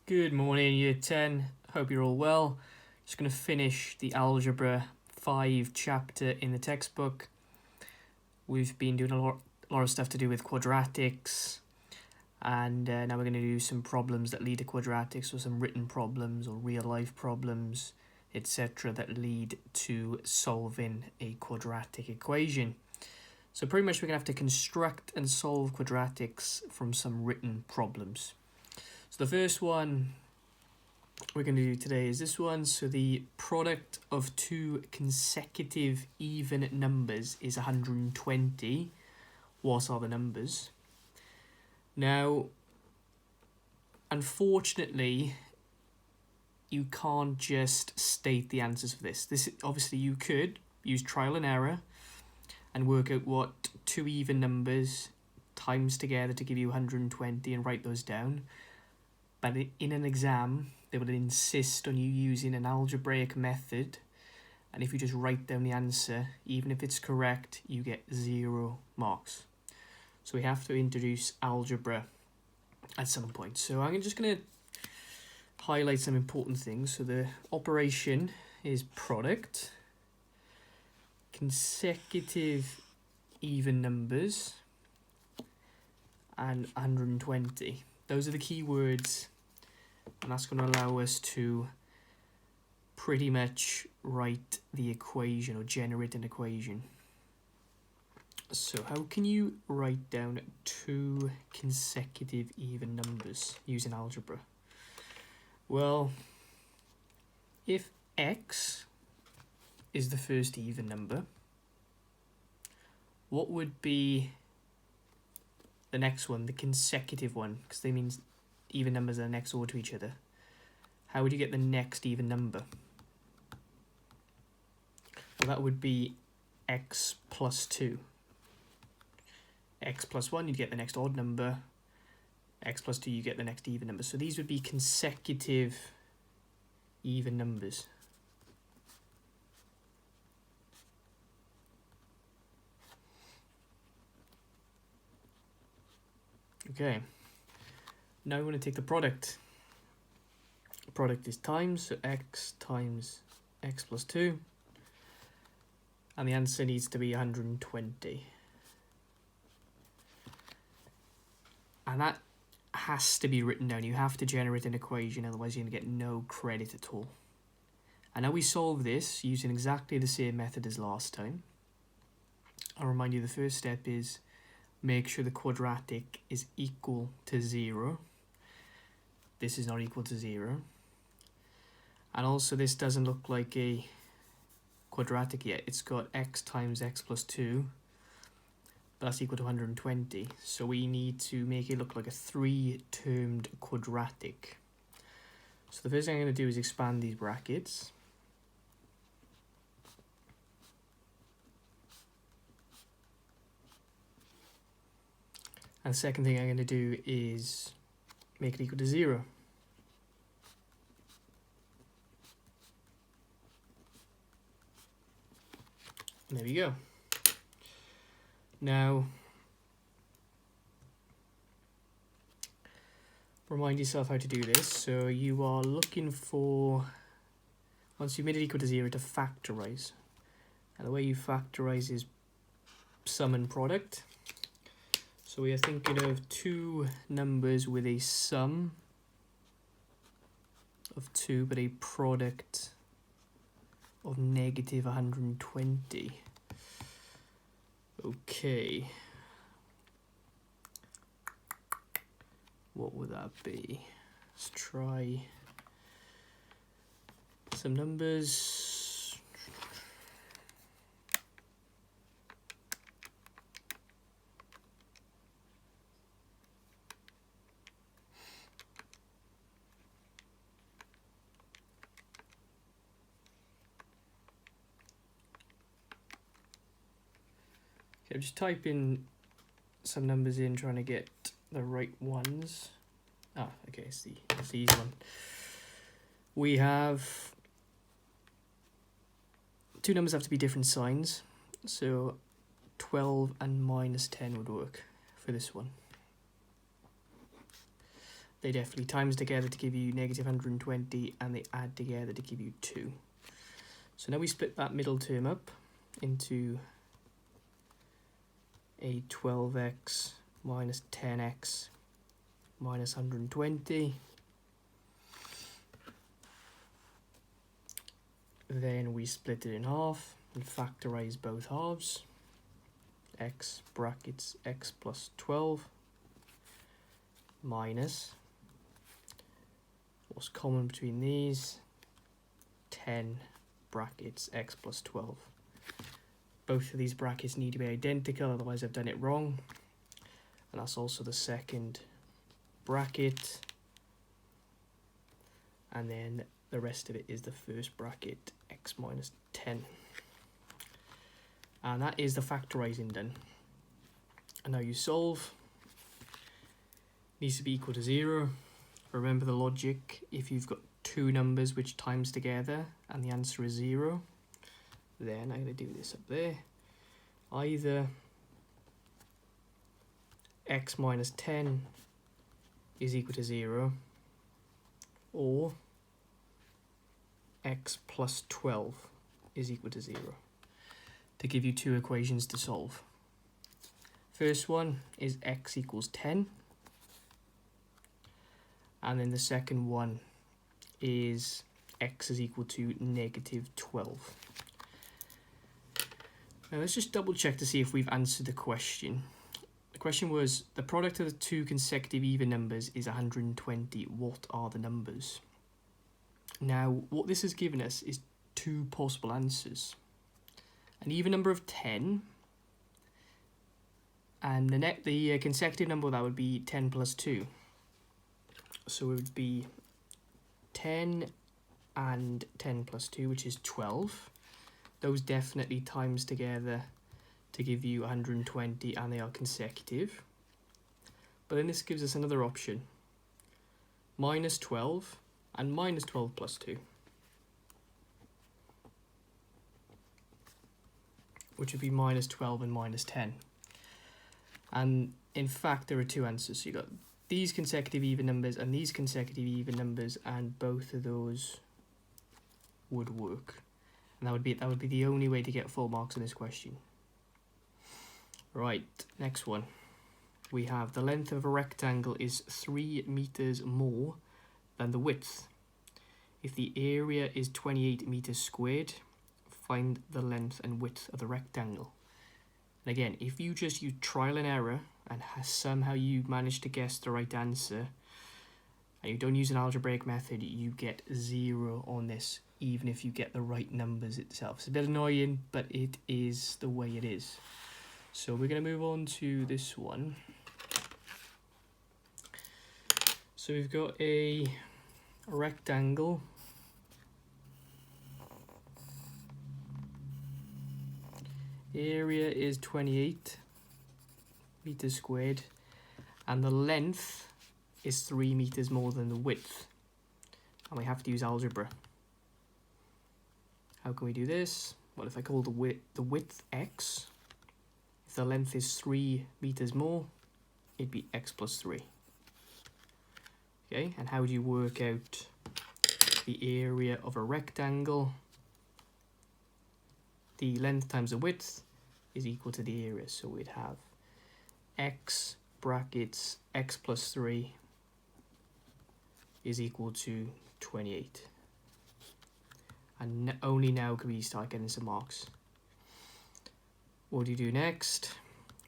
Good morning, Year 10. Hope you're all well. Just going to finish the Algebra 5 chapter in the textbook. We've been doing a lot of stuff to do with quadratics, and now we're going to do some problems that lead to quadratics, or some written problems or real-life problems, etc. that lead to solving a quadratic equation. So pretty much we're going to have to construct and solve quadratics from some written problems. So the first one we're going to do today is this one. So the product of two consecutive even numbers is 120. What are the numbers? Now, unfortunately, you can't just state the answers for this. Obviously you could use trial and error and work out what two even numbers times together to give you 120 and write those down. But in an exam, they would insist on you using an algebraic method, and if you just write down the answer, even if it's correct, you get 0 marks. So we have to introduce algebra at some point. So I'm just going to highlight some important things. So the operation is product, consecutive even numbers, and 120. Those are the key words, and that's going to allow us to pretty much write the equation or generate an equation. So how can you write down two consecutive even numbers using algebra? Well, if x is the first even number, what would be the next one, the consecutive one? Because they mean even numbers are next door to each other. How would you get the next even number? Well, that would be x plus 2. X plus 1, you'd get the next odd number. X plus 2, you get the next even number. So these would be consecutive even numbers. Okay, now we want to take the product. The product is times, so x times x plus 2. And the answer needs to be 120. And that has to be written down. You have to generate an equation, otherwise you're going to get no credit at all. And now we solve this using exactly the same method as last time. I'll remind you the first step is make sure the quadratic is equal to 0. This is not equal to 0. And also this doesn't look like a quadratic yet. It's got x times x plus 2. But that's equal to 120. So we need to make it look like a 3-termed quadratic. So the first thing I'm going to do is expand these brackets. And the second thing I'm going to do is make it equal to 0. And there we go. Now, remind yourself how to do this. So you are looking for, once you've made it equal to 0, to factorize. And the way you factorize is sum and product. So we are thinking of two numbers with a sum of 2, but a product of negative 120. Okay. What would that be? Let's try some numbers. I'm just typing some numbers in, trying to get the right ones. Ah, okay, it's the easy one. We have two numbers have to be different signs, so 12 and minus 10 would work for this one. they definitely times together to give you negative 120, and they add together to give you 2. So now we split that middle term up into a 12x minus 10x minus 120. Then we split it in half and factorize both halves. X brackets x plus 12 minus, what's common between these, 10 brackets x plus 12. Both of these brackets need to be identical, otherwise I've done it wrong. And that's also the second bracket. And then the rest of it is the first bracket, x minus 10. And that is the factorizing done. And now you solve. Needs to be equal to 0. Remember the logic, if you've got two numbers which times together and the answer is 0, then I'm going to do this up there. Either x minus 10 is equal to 0, or x plus 12 is equal to 0, to give you two equations to solve. First one is x equals 10, and then the second one is x is equal to negative 12. Now let's just double check to see if we've answered the question. The question was, the product of the two consecutive even numbers is 120. What are the numbers? Now, what this has given us is two possible answers. An even number of 10, and the consecutive number, that would be 10 plus 2. So it would be 10 and 10 plus 2, which is 12. Those definitely times together to give you 120, and they are consecutive. But then this gives us another option, minus 12 and minus 12 plus 2, which would be minus 12 and minus 10. And in fact, there are two answers. So you got these consecutive even numbers and these consecutive even numbers, and both of those would work. And that would be the only way to get full marks in this question. Right, next one. We have the length of a rectangle is 3 meters more than the width. If the area is 28 meters squared, find the length and width of the rectangle. And again, if you just use trial and error and somehow you manage to guess the right answer, and you don't use an algebraic method, you get 0 on this, even if you get the right numbers itself. It's a bit annoying, but it is the way it is. So we're going to move on to this one. So we've got a rectangle. Area is 28 meters squared, and the length is 3 meters more than the width. And we have to use algebra. How can we do this? Well, if I call the width x, if the length is 3 meters more, it'd be x plus 3. Okay, and how do you work out the area of a rectangle? The length times the width is equal to the area. So we'd have x brackets x plus 3 is equal to 28. And only now can we start getting some marks. What do you do next?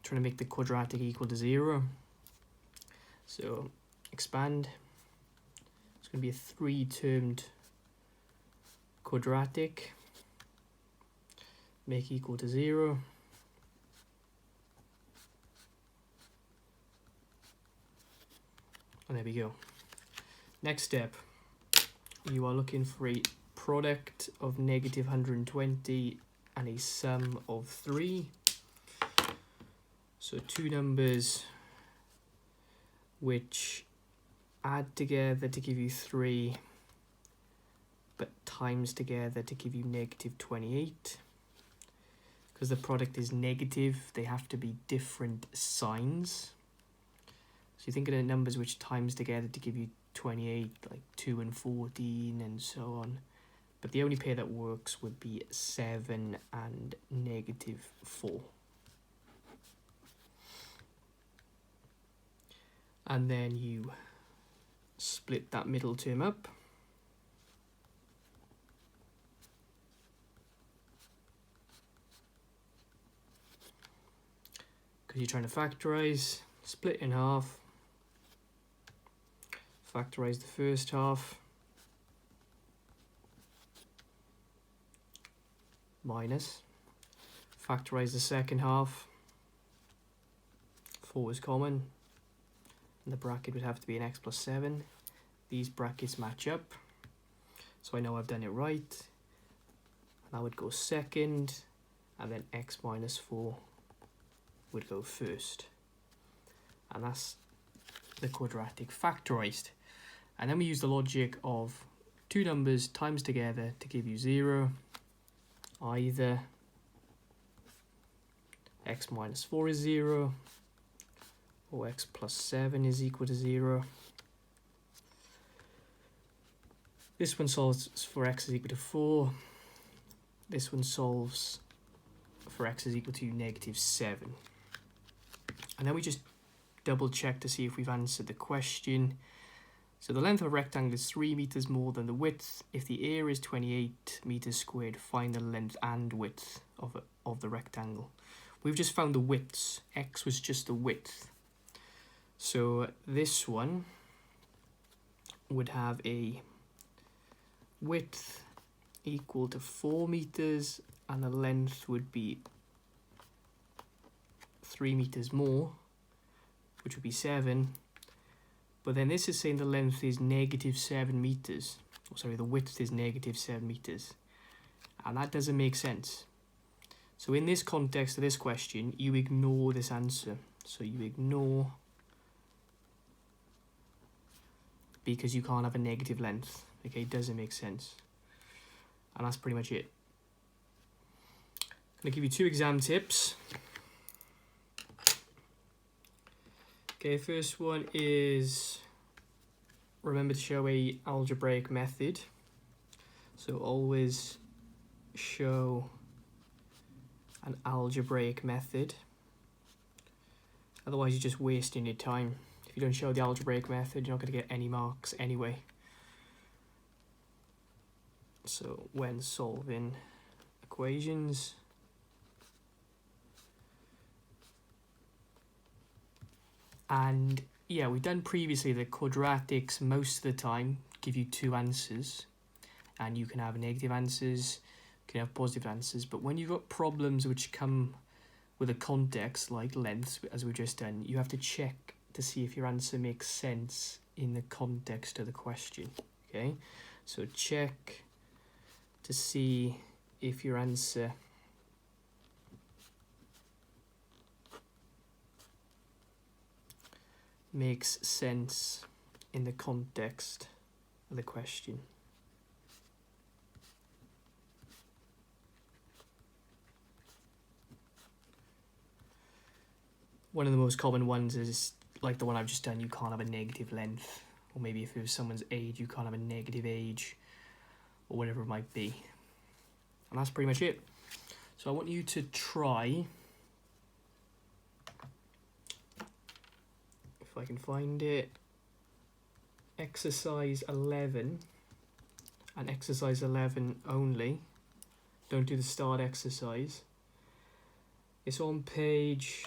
Trying to make the quadratic equal to 0. So expand. It's going to be a 3-termed quadratic. Make equal to 0. And there we go. Next step, you are looking for a product of negative 120 and a sum of 3. So two numbers which add together to give you 3, but times together to give you negative 28. Because the product is negative, they have to be different signs. So you think of the numbers which times together to give you 28, like 2 and 14 and so on. But the only pair that works would be 7 and -4. And then you split that middle term up. Because you're trying to factorize, split in half, factorize the first half, minus, factorize the second half, 4 is common, and the bracket would have to be an x plus 7. These brackets match up, so I know I've done it right. And I would go second, and then x minus 4 would go first. And that's the quadratic factorized. And then we use the logic of two numbers times together to give you 0. Either x minus 4 is 0, or x plus 7 is equal to 0. This one solves for x is equal to 4. This one solves for x is equal to -7. And then we just double check to see if we've answered the question. So the length of a rectangle is 3 meters more than the width. If the area is 28 meters squared, find the length and width of the rectangle. We've just found the widths. X was just the width. So this one would have a width equal to 4 meters, and the length would be 3 meters more, which would be 7. But then this is saying the length is -7 meters. Oh, sorry, the width is -7 meters. And that doesn't make sense. So in this context of this question, you ignore this answer. So you ignore, because you can't have a negative length. Okay, it doesn't make sense. And that's pretty much it. I'm going to give you 2 exam tips. Okay, first one is remember to show a algebraic method. So always show an algebraic method. Otherwise you're just wasting your time. If you don't show the algebraic method, you're not going to get any marks anyway. So when solving equations, and yeah, we've done previously that quadratics most of the time give you 2 answers, and you can have negative answers, you can have positive answers, but when you've got problems which come with a context like lengths, as we've just done, you have to check to see if your answer makes sense in the context of the question. Okay, so check to see if your answer makes sense in the context of the question. One of the most common ones is like the one I've just done, you can't have a negative length. Or maybe if it was someone's age, you can't have a negative age, or whatever it might be. And that's pretty much it. So I want you to try, if I can find it, exercise 11, and exercise 11 only. Don't do the start exercise. It's on page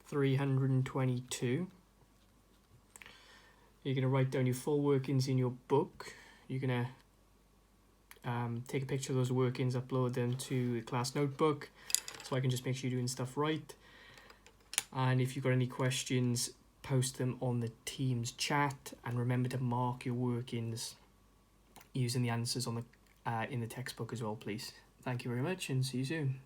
322. You're going to write down your full workings in your book. You're going to take a picture of those workings, upload them to the class notebook, so I can just make sure you're doing stuff right. And if you've got any questions, post them on the Teams chat, and remember to mark your workings using the answers on the in the textbook as well, please. Thank you very much, and see you soon.